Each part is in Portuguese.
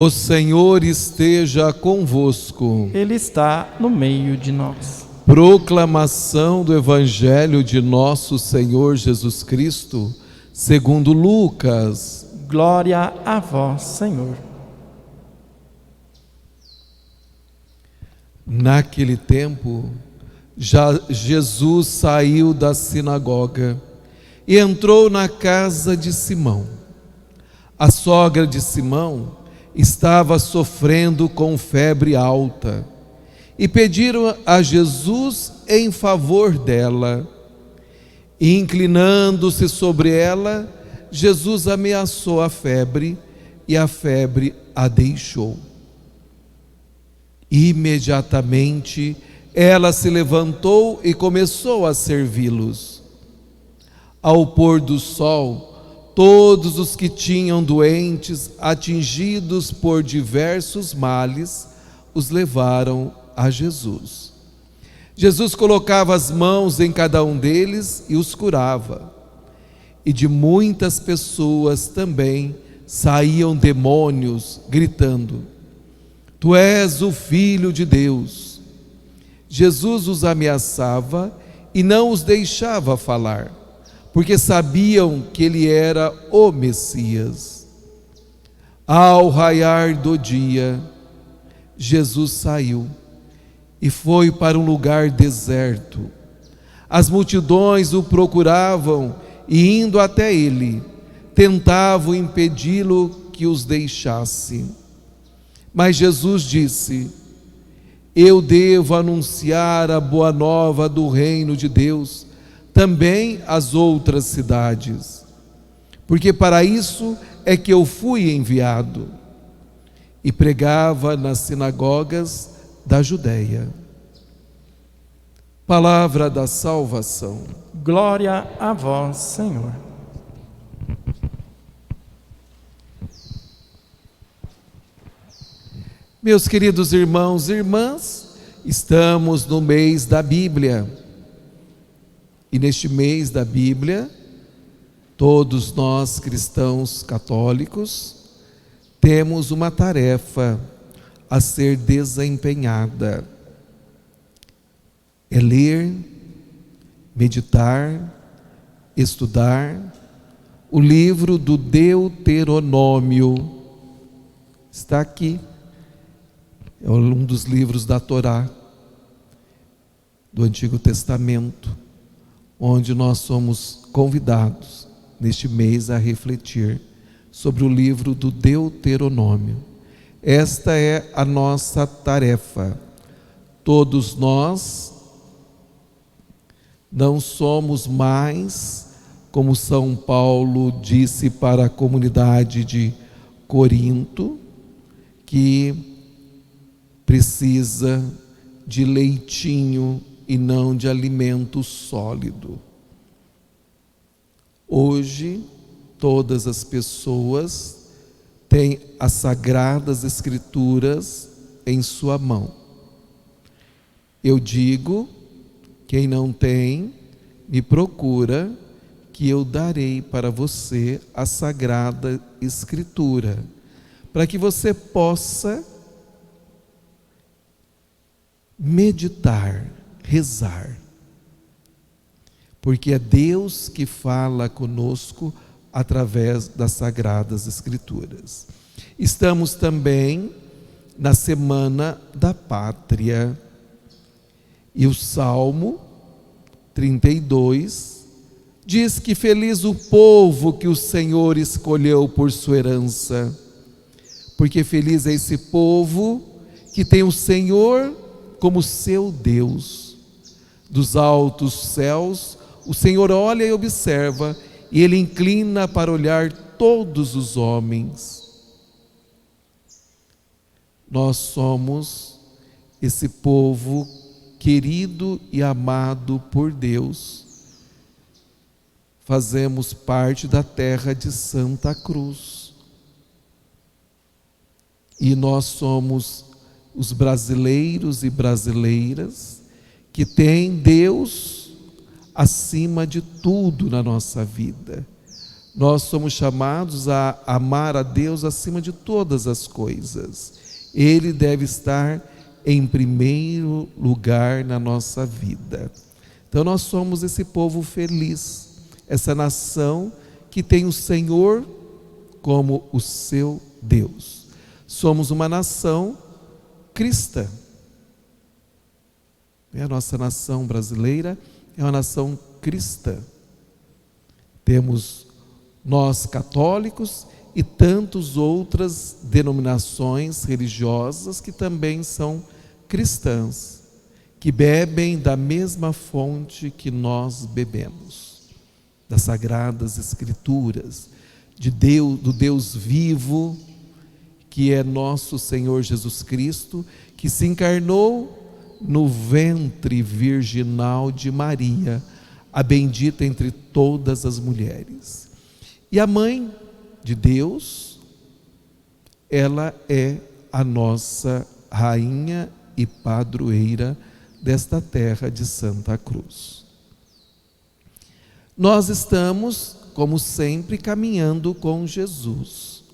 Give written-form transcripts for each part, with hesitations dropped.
O Senhor esteja convosco. Ele está no meio de nós. Proclamação do Evangelho de nosso Senhor Jesus Cristo, segundo Lucas. Glória a vós, Senhor. Naquele tempo, Jesus saiu da sinagoga e entrou na casa de Simão. A sogra de Simão estava sofrendo com febre alta e pediram a Jesus em favor dela. E inclinando-se sobre ela, Jesus ameaçou a febre e a febre a deixou. Imediatamente ela se levantou e começou a servi-los. Ao pôr do sol, todos os que tinham doentes, atingidos por diversos males, os levaram a Jesus. Jesus colocava as mãos em cada um deles e os curava. E de muitas pessoas também saíam demônios, gritando: Tu és o Filho de Deus. Jesus os ameaçava e não os deixava falar, porque sabiam que ele era o Messias. Ao raiar do dia, Jesus saiu e foi para um lugar deserto. As multidões o procuravam e, indo até ele, tentavam impedi-lo que os deixasse. Mas Jesus disse: Eu devo anunciar a boa nova do reino de Deus também às outras cidades, porque para isso é que eu fui enviado. E pregava nas sinagogas da Judéia. Palavra da salvação. Glória a vós, Senhor. Meus queridos irmãos e irmãs, estamos no mês da Bíblia. E neste mês da Bíblia, todos nós cristãos católicos temos uma tarefa a ser desempenhada. É ler, meditar, estudar o livro do Deuteronômio. Está aqui. É um dos livros da Torá, do Antigo Testamento, onde nós somos convidados neste mês a refletir sobre o livro do Deuteronômio. Esta é a nossa tarefa. Todos nós não somos mais, como São Paulo disse para a comunidade de Corinto, que precisa de leitinho e não de alimento sólido. Hoje, todas as pessoas têm as Sagradas Escrituras em sua mão. Eu digo, quem não tem, me procura, que eu darei para você a Sagrada Escritura, para que você possa meditar, rezar, porque é Deus que fala conosco através das Sagradas Escrituras. Estamos também na Semana da Pátria, e o Salmo 32 diz que feliz o povo que o Senhor escolheu por sua herança, porque feliz é esse povo que tem o Senhor como seu Deus. Dos altos céus, o Senhor olha e observa, e Ele inclina para olhar todos os homens. Nós somos esse povo querido e amado por Deus. Fazemos parte da terra de Santa Cruz. E nós somos os brasileiros e brasileiras que têm Deus acima de tudo na nossa vida. Nós somos chamados a amar a Deus acima de todas as coisas. Ele deve estar em primeiro lugar na nossa vida. Então nós somos esse povo feliz, essa nação que tem o Senhor como o seu Deus. Somos uma nação cristã. A nossa nação brasileira é uma nação cristã. Temos nós católicos e tantas outras denominações religiosas que também são cristãs, que bebem da mesma fonte que nós bebemos, das Sagradas Escrituras, de Deus, do Deus vivo, que é nosso Senhor Jesus Cristo, que se encarnou no ventre virginal de Maria, a bendita entre todas as mulheres. E a mãe de Deus, ela é a nossa rainha e padroeira desta terra de Santa Cruz. Nós estamos, como sempre, caminhando com Jesus.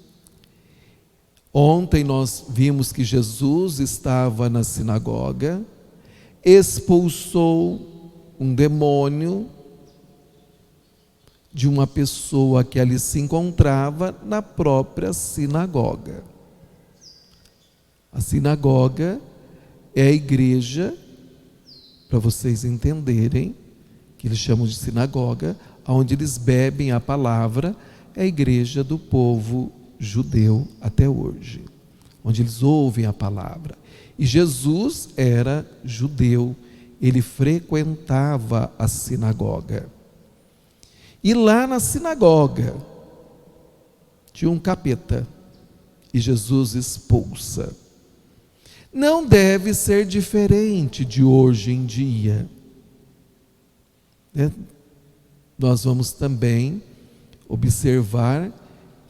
Ontem nós vimos que Jesus estava na sinagoga, expulsou um demônio de uma pessoa que ali se encontrava na própria sinagoga. A sinagoga é a igreja, para vocês entenderem, que eles chamam de sinagoga, onde eles bebem a palavra, é a igreja do povo judeu até hoje, onde eles ouvem a palavra. E Jesus era judeu, ele frequentava a sinagoga. E lá na sinagoga tinha um capeta e Jesus expulsa. Não deve ser diferente de hoje em dia, né? Nós vamos também observar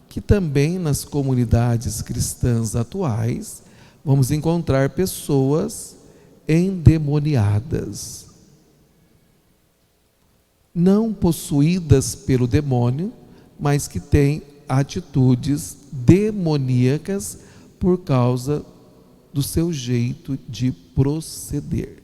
que também nas comunidades cristãs atuais vamos encontrar pessoas endemoniadas, não possuídas pelo demônio, mas que têm atitudes demoníacas por causa do seu jeito de proceder.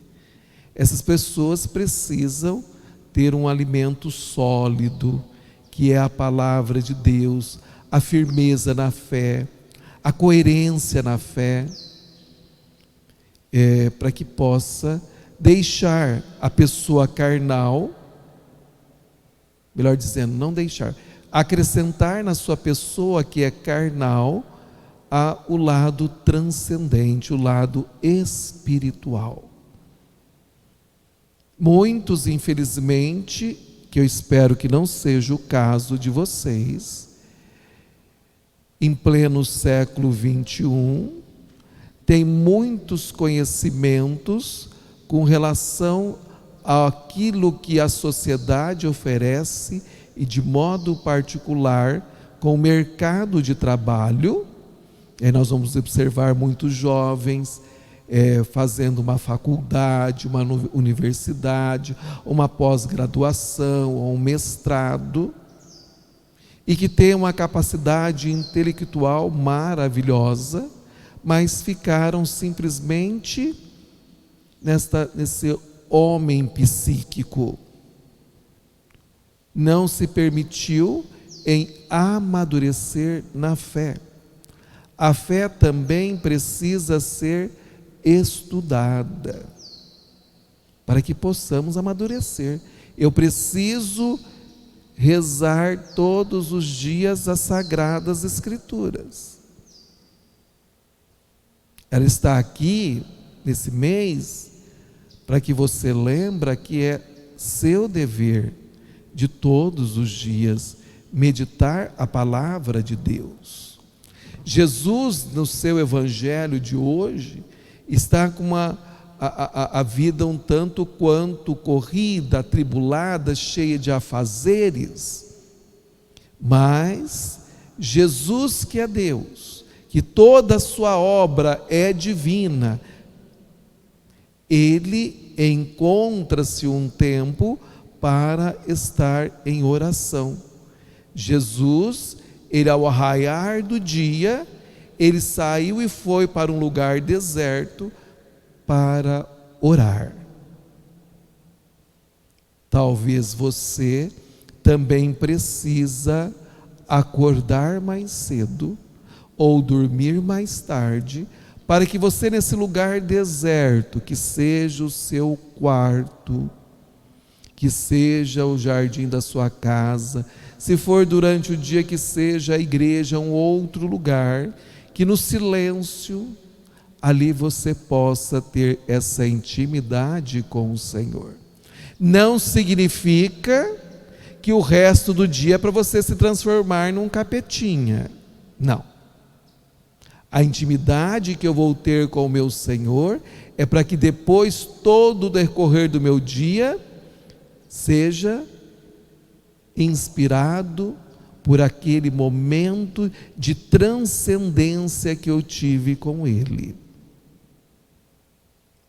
Essas pessoas precisam ter um alimento sólido, que é a palavra de Deus, a firmeza na fé, a coerência na fé, para que possa deixar a pessoa carnal, melhor dizendo, não deixar, acrescentar na sua pessoa que é carnal o lado transcendente, o lado espiritual. Muitos, infelizmente, que eu espero que não seja o caso de vocês, em pleno século 21, tem muitos conhecimentos com relação àquilo que a sociedade oferece e de modo particular com o mercado de trabalho. Nós vamos observar muitos jovens fazendo uma faculdade, uma universidade, uma pós-graduação ou um mestrado, e que tem uma capacidade intelectual maravilhosa, mas ficaram simplesmente nesse homem psíquico. Não se permitiu em amadurecer na fé. A fé também precisa ser estudada para que possamos amadurecer. Eu preciso rezar todos os dias as Sagradas Escrituras. Ela está aqui nesse mês para que você lembre que é seu dever de todos os dias meditar a palavra de Deus. Jesus, no seu evangelho de hoje, está com a vida um tanto quanto corrida, atribulada, cheia de afazeres, mas Jesus, que é Deus, que toda a sua obra é divina, ele encontra-se um tempo para estar em oração, Jesus, ele ao raiar do dia, ele saiu e foi para um lugar deserto para orar. Talvez você também precisa acordar mais cedo ou dormir mais tarde, para que você, nesse lugar deserto, que seja o seu quarto, que seja o jardim da sua casa, se for durante o dia, que seja a igreja, um outro lugar, que no silêncio ali você possa ter essa intimidade com o Senhor. Não significa que o resto do dia é para você se transformar num capetinha. Não. A intimidade que eu vou ter com o meu Senhor é para que depois todo o decorrer do meu dia seja inspirado por aquele momento de transcendência que eu tive com Ele.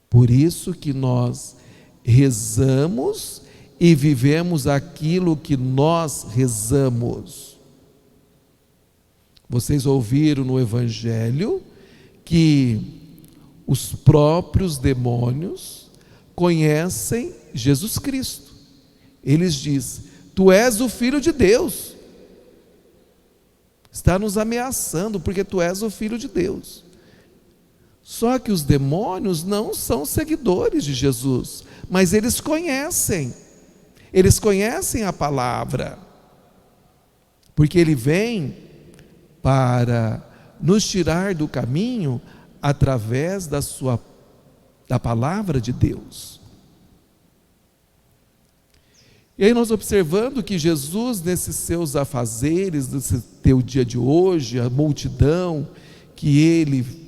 Por isso que nós rezamos e vivemos aquilo que nós rezamos. Vocês ouviram no Evangelho que os próprios demônios conhecem Jesus Cristo. Eles dizem: tu és o Filho de Deus. Está nos ameaçando porque tu és o Filho de Deus. Só que os demônios não são seguidores de Jesus, mas eles conhecem a palavra, porque ele vem para nos tirar do caminho através da palavra de Deus. E aí nós observando que Jesus, nesses seus afazeres, nesse teu dia de hoje, a multidão que ele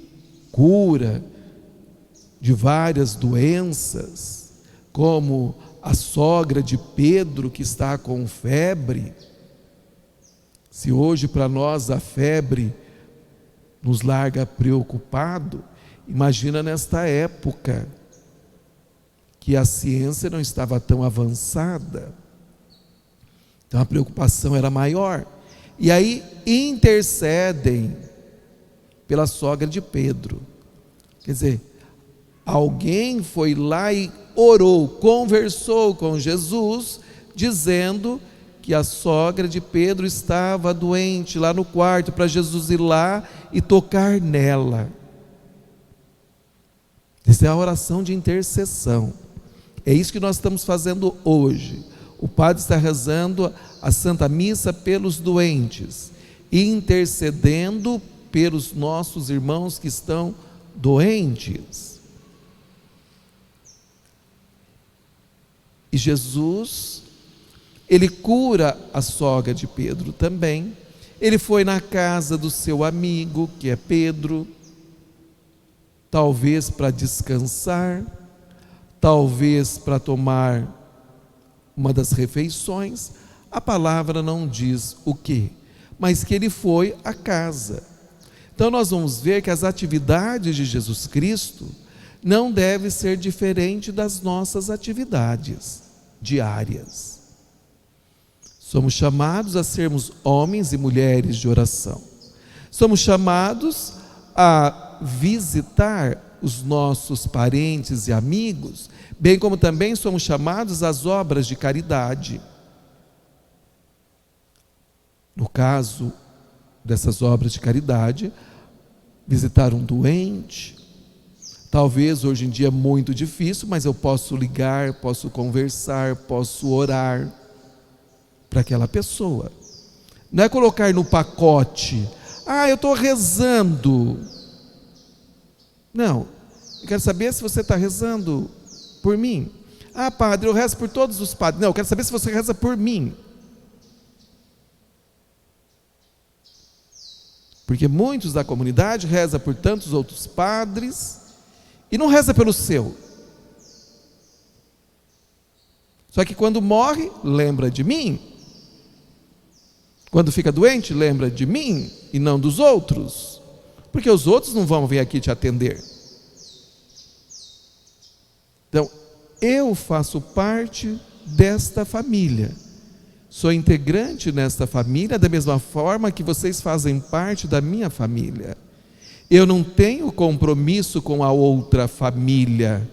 cura de várias doenças, como a sogra de Pedro que está com febre. Se hoje para nós a febre nos larga preocupado, imagina nesta época que a ciência não estava tão avançada, então a preocupação era maior. E aí intercedem pela sogra de Pedro. Quer dizer, alguém foi lá e orou, conversou com Jesus, dizendo que a sogra de Pedro estava doente lá no quarto, para Jesus ir lá e tocar nela. Essa é a oração de intercessão. É isso que nós estamos fazendo hoje. O padre está rezando a Santa Missa pelos doentes, intercedendo pelos nossos irmãos que estão doentes. E Jesus, ele cura a sogra de Pedro também. Ele foi na casa do seu amigo, que é Pedro, talvez para descansar, talvez para tomar uma das refeições. A palavra não diz o quê, mas que ele foi à casa. Então nós vamos ver que as atividades de Jesus Cristo não devem ser diferentes das nossas atividades diárias. Somos chamados a sermos homens e mulheres de oração. Somos chamados a visitar os nossos parentes e amigos, bem como também somos chamados às obras de caridade. No caso dessas obras de caridade, visitar um doente, talvez hoje em dia é muito difícil, mas eu posso ligar, posso conversar, posso orar para aquela pessoa. Não é colocar no pacote: eu estou rezando. Não, eu quero saber se você está rezando por mim. Padre, eu rezo por todos os padres. Não, eu quero saber se você reza por mim. Porque muitos da comunidade rezam por tantos outros padres e não reza pelo seu. Só que quando morre, lembra de mim. Quando fica doente, lembra de mim e não dos outros. Porque os outros não vão vir aqui te atender. Então, eu faço parte desta família. sou integrante nesta família, da mesma forma que vocês fazem parte da minha família. Eu não tenho compromisso com a outra família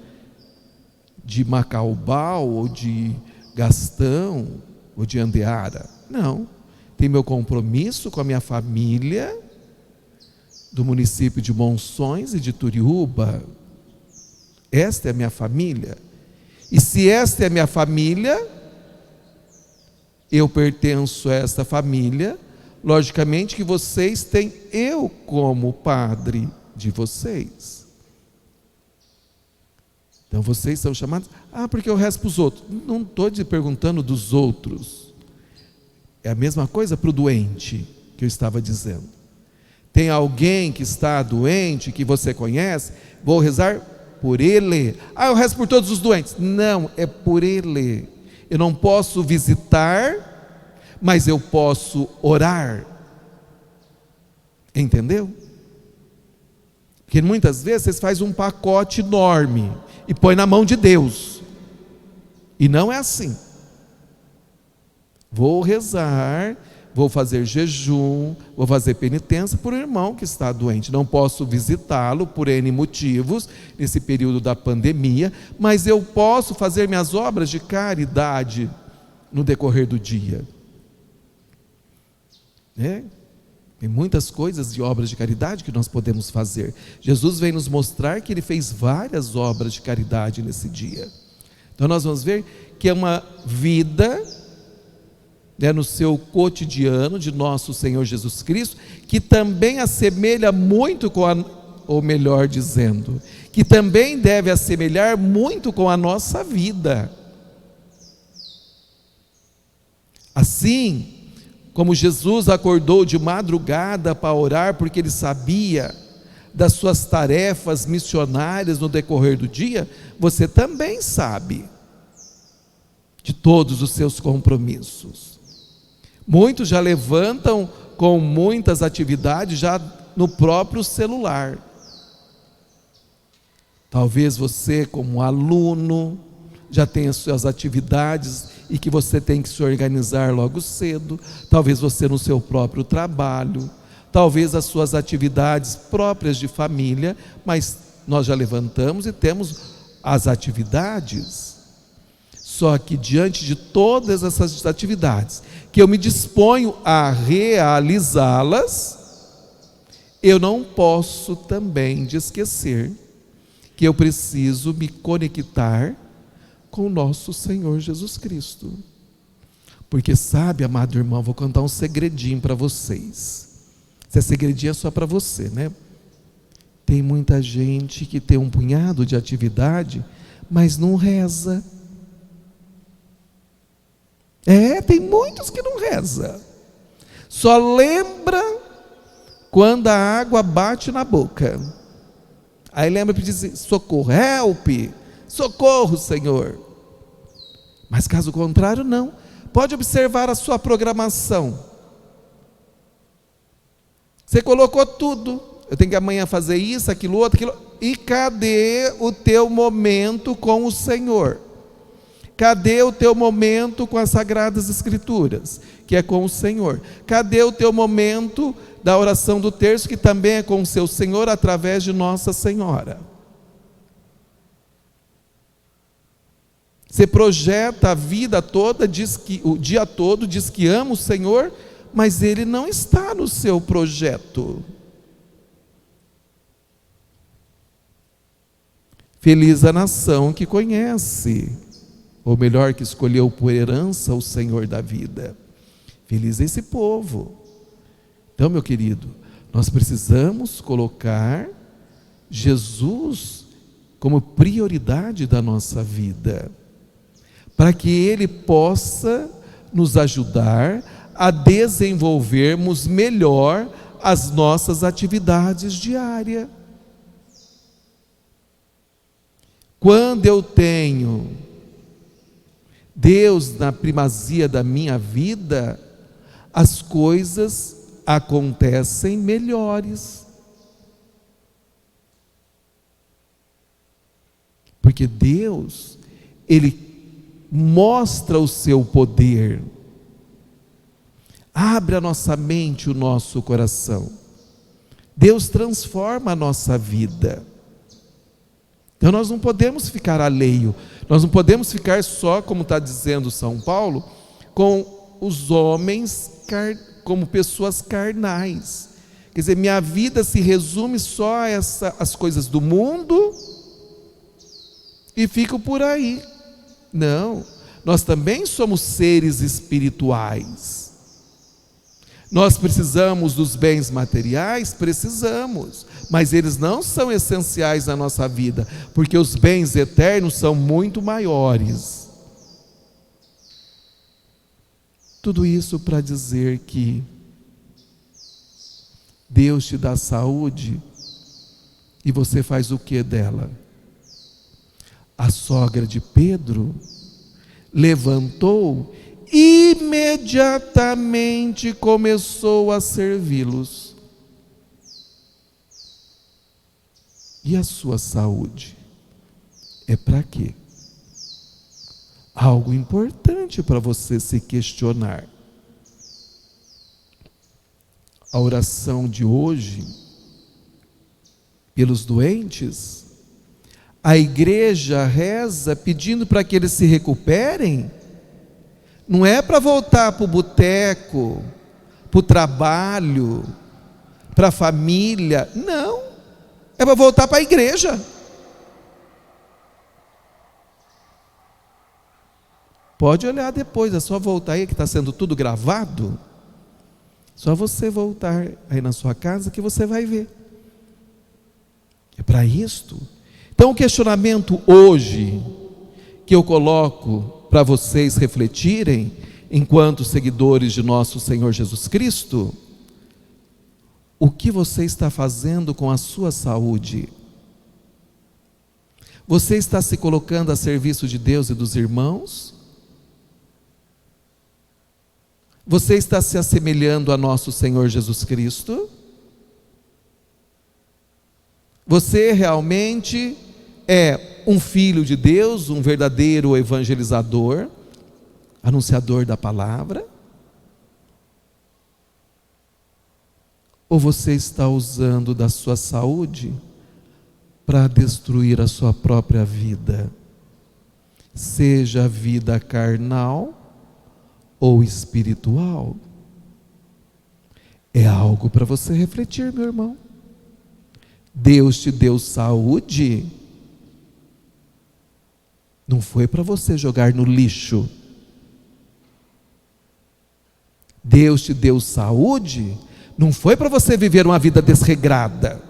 de Macaubal, ou de Gastão, ou de Andeara. Não. Tem meu compromisso com a minha família do município de Monções e de Turiúba. Esta é a minha família. E se esta é a minha família, eu pertenço a esta família, logicamente que vocês têm eu como padre de vocês. Então vocês são chamados, porque eu rezo para os outros. Não estou te perguntando dos outros. É a mesma coisa para o doente que eu estava dizendo. Tem alguém que está doente, que você conhece, vou rezar por ele. Eu rezo por todos os doentes. Não, é por ele. Eu não posso visitar, mas eu posso orar. Entendeu? Porque muitas vezes vocês fazem um pacote enorme e põe na mão de Deus. E não é assim. Vou rezar, vou fazer jejum, vou fazer penitência por um irmão que está doente. Não posso visitá-lo por N motivos, nesse período da pandemia, mas eu posso fazer minhas obras de caridade no decorrer do dia. Tem muitas coisas de obras de caridade que nós podemos fazer. Jesus vem nos mostrar que Ele fez várias obras de caridade nesse dia. Então nós vamos ver que é uma vida, no seu cotidiano de nosso Senhor Jesus Cristo, que também assemelha muito com ou melhor dizendo, que também deve assemelhar muito com a nossa vida. Assim como Jesus acordou de madrugada para orar, porque Ele sabia das suas tarefas missionárias no decorrer do dia, você também sabe de todos os seus compromissos. Muitos já levantam com muitas atividades já no próprio celular. Talvez você, como aluno, já tenha suas atividades e que você tem que se organizar logo cedo. Talvez você no seu próprio trabalho, talvez as suas atividades próprias de família, mas nós já levantamos e temos as atividades. Só que diante de todas essas atividades, que eu me disponho a realizá-las, eu não posso também de esquecer que eu preciso me conectar com o nosso Senhor Jesus Cristo. Porque sabe, amado irmão, vou contar um segredinho para vocês. Esse segredinho é só para você, né? Tem muita gente que tem um punhado de atividade, mas não reza. Tem muitos que não reza. Só lembra quando a água bate na boca. Aí lembra para dizer, socorro, help, socorro, Senhor. Mas caso contrário, não. Pode observar a sua programação. Você colocou tudo. Eu tenho que amanhã fazer isso, aquilo, outro, aquilo. E cadê o teu momento com o Senhor? Cadê o teu momento com as Sagradas Escrituras, que é com o Senhor? Cadê o teu momento da oração do terço, que também é com o seu Senhor, através de Nossa Senhora? Você projeta a vida toda, o dia todo, diz que ama o Senhor, mas Ele não está no seu projeto. Feliz a nação que conhece, ou melhor, que escolheu por herança o Senhor da vida. Feliz esse povo. Então, meu querido, nós precisamos colocar Jesus como prioridade da nossa vida, para que Ele possa nos ajudar a desenvolvermos melhor as nossas atividades diárias. Quando eu tenho Deus na primazia da minha vida, as coisas acontecem melhores. Porque Deus, Ele mostra o seu poder Abre a nossa mente, o nosso coração. Deus transforma a nossa vida. Então nós não podemos ficar alheio, nós não podemos ficar só, como está dizendo São Paulo, com os homens como pessoas carnais. Quer dizer, minha vida se resume só a as coisas do mundo e fico por aí. Não, nós também somos seres espirituais. Nós precisamos dos bens materiais? Precisamos, mas eles não são essenciais na nossa vida, porque os bens eternos são muito maiores. Tudo isso para dizer que Deus te dá saúde e você faz o que dela? A sogra de Pedro levantou, imediatamente começou a servi-los. E a sua saúde é para quê? Algo importante para você se questionar. A oração de hoje, pelos doentes, a igreja reza pedindo para que eles se recuperem. Não é para voltar para o boteco, para o trabalho, para a família. Não, é para voltar para a igreja. Pode olhar depois, é só voltar aí que está sendo tudo gravado. Só você voltar aí na sua casa que você vai ver. É para isto. Então o questionamento hoje que eu coloco para vocês refletirem, enquanto seguidores de nosso Senhor Jesus Cristo: o que você está fazendo com a sua saúde? Você está se colocando a serviço de Deus e dos irmãos? Você está se assemelhando a nosso Senhor Jesus Cristo? Você realmente é um filho de Deus, um verdadeiro evangelizador, anunciador da palavra? Ou você está usando da sua saúde para destruir a sua própria vida? Seja a vida carnal ou espiritual? É algo para você refletir, meu irmão. Deus te deu saúde, não foi para você jogar no lixo. Deus te deu saúde, não foi para você viver uma vida desregrada.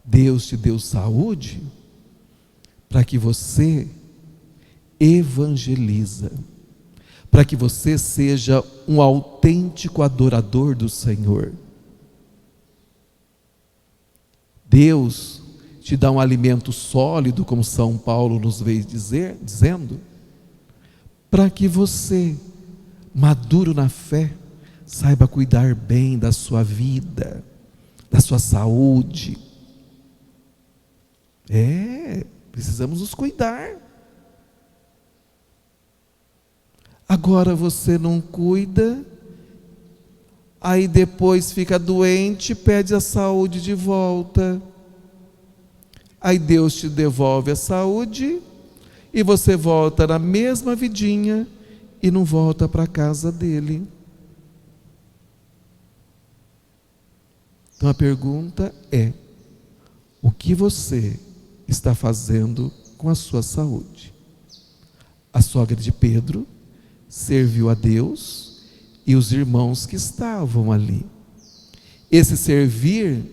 Deus te deu saúde para que você evangeliza, para que você seja um autêntico adorador do Senhor. Deus te dá um alimento sólido, como São Paulo nos veio dizendo, para que você, maduro na fé, saiba cuidar bem da sua vida, da sua saúde. Precisamos nos cuidar. Agora você não cuida, aí depois fica doente, pede a saúde de volta. Aí Deus te devolve a saúde e você volta na mesma vidinha e não volta para a casa dele. Então a pergunta é: o que você está fazendo com a sua saúde? A sogra de Pedro serviu a Deus e os irmãos que estavam ali. Esse servir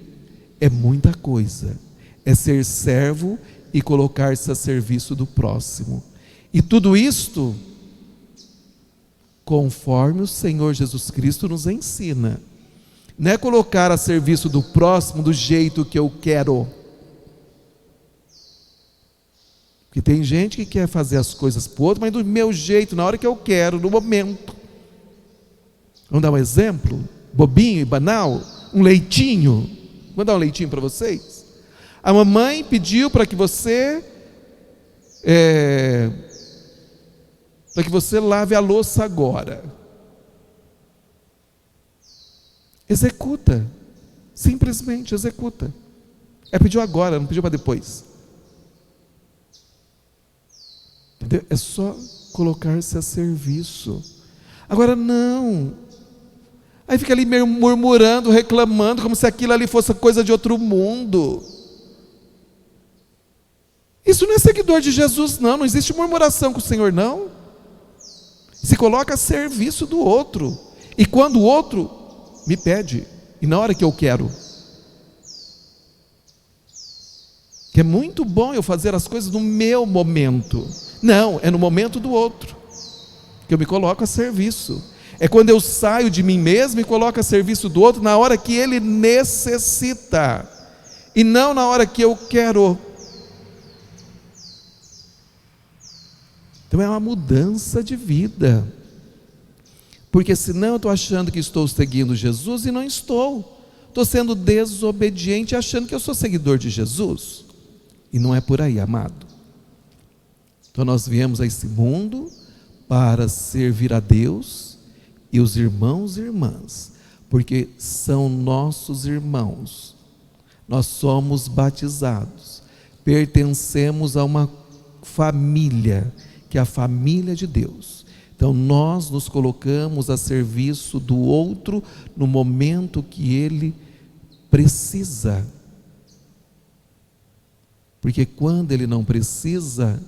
é muita coisa, é ser servo e colocar-se a serviço do próximo. E tudo isto conforme o Senhor Jesus Cristo nos ensina. Não é colocar a serviço do próximo do jeito que eu quero. Porque tem gente que quer fazer as coisas para o outro, mas do meu jeito, na hora que eu quero, no momento. Vamos dar um exemplo? Bobinho e banal? Um leitinho. Vou dar um leitinho para vocês. A mamãe pediu para que você para que você lave a louça agora. Executa, simplesmente executa. Pediu agora, não pediu para depois. Entendeu? É só colocar-se a serviço. Agora não. Aí fica ali murmurando, reclamando, como se aquilo ali fosse coisa de outro mundo. Isso não é seguidor de Jesus, não. Não existe murmuração com o Senhor, não. Se coloca a serviço do outro. E quando o outro me pede, e na hora que eu quero. Que é muito bom eu fazer as coisas no meu momento. Não, é no momento do outro que eu me coloco a serviço. É quando eu saio de mim mesmo e coloco a serviço do outro na hora que ele necessita, e não na hora que eu quero. Então é uma mudança de vida. Porque senão eu estou achando que estou seguindo Jesus e não estou. Estou sendo desobediente achando que eu sou seguidor de Jesus. E não é por aí, amado. Então nós viemos a esse mundo para servir a Deus e os irmãos e irmãs, porque são nossos irmãos. Nós somos batizados, pertencemos a uma família, que é a família de Deus. Então nós nos colocamos a serviço do outro no momento que ele precisa. Porque quando ele não precisa,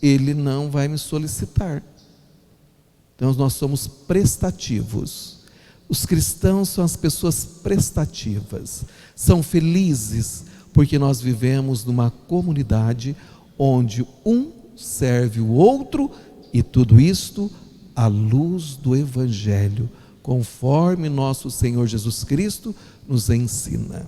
ele não vai me solicitar. Então nós somos prestativos. Os cristãos são as pessoas prestativas. São felizes porque nós vivemos numa comunidade onde um serve o outro, e tudo isto à luz do Evangelho, conforme nosso Senhor Jesus Cristo nos ensina.